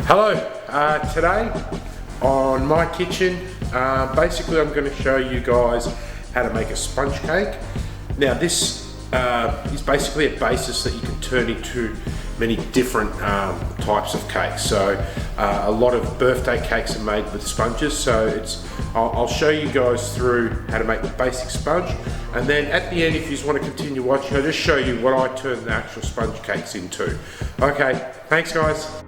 Hello, today on my kitchen, basically I'm going to show you guys how to make a sponge cake. Now this is basically a basis that you can turn into many different types of cakes. So a lot of birthday cakes are made with sponges, so I'll show you guys through how to make the basic sponge, and then at the end, if you just want to continue watching, I'll just show you what I turn the actual sponge cakes into. Okay, thanks guys.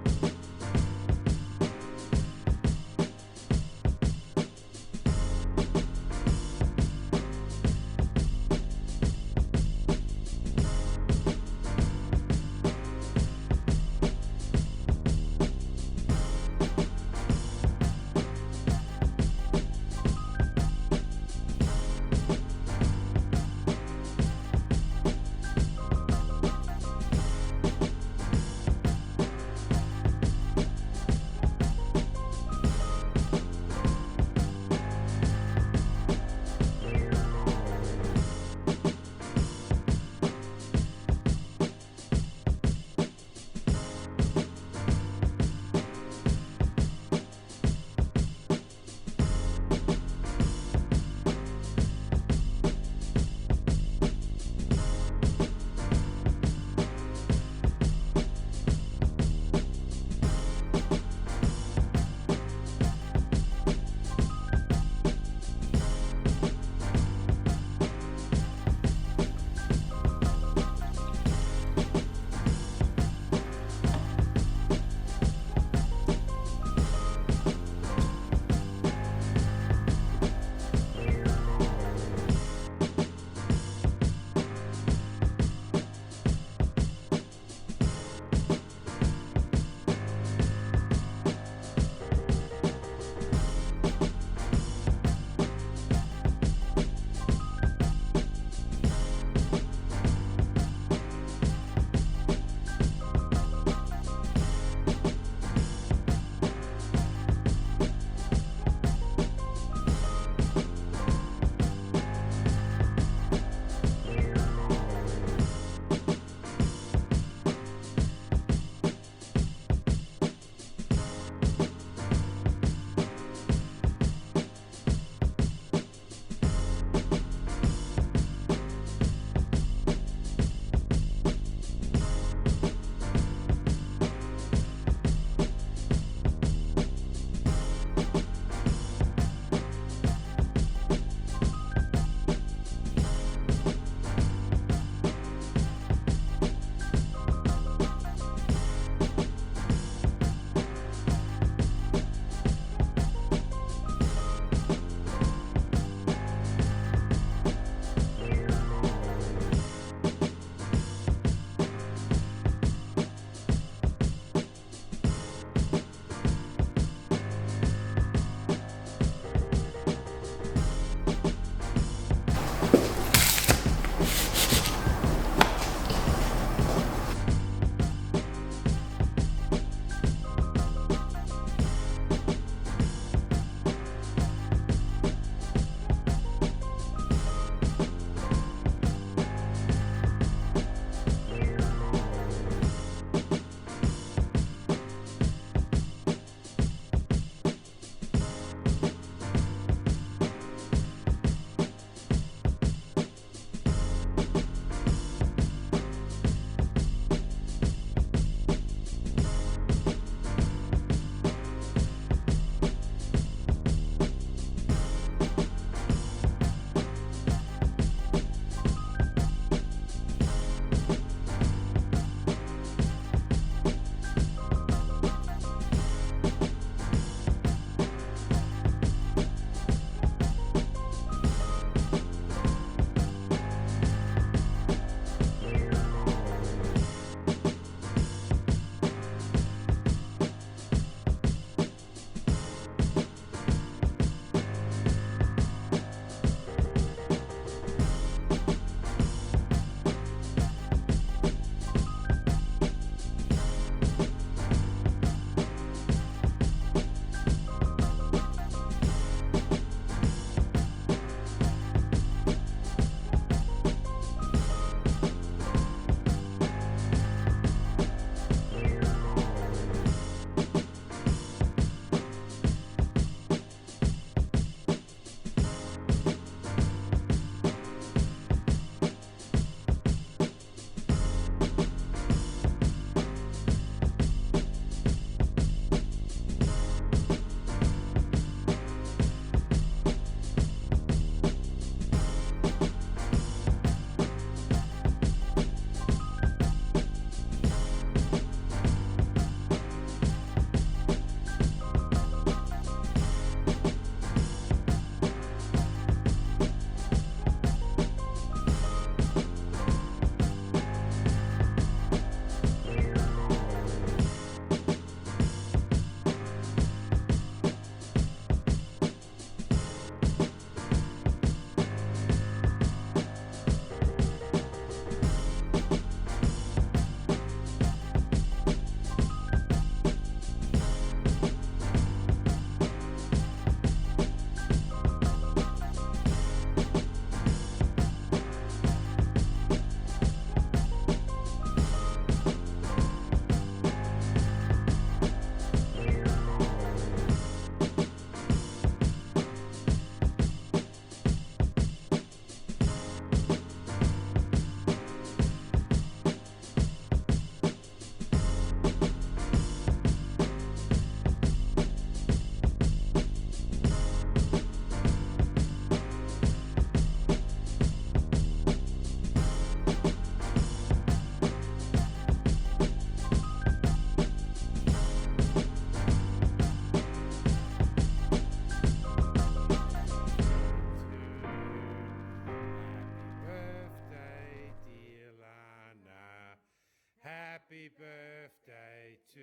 Happy birthday to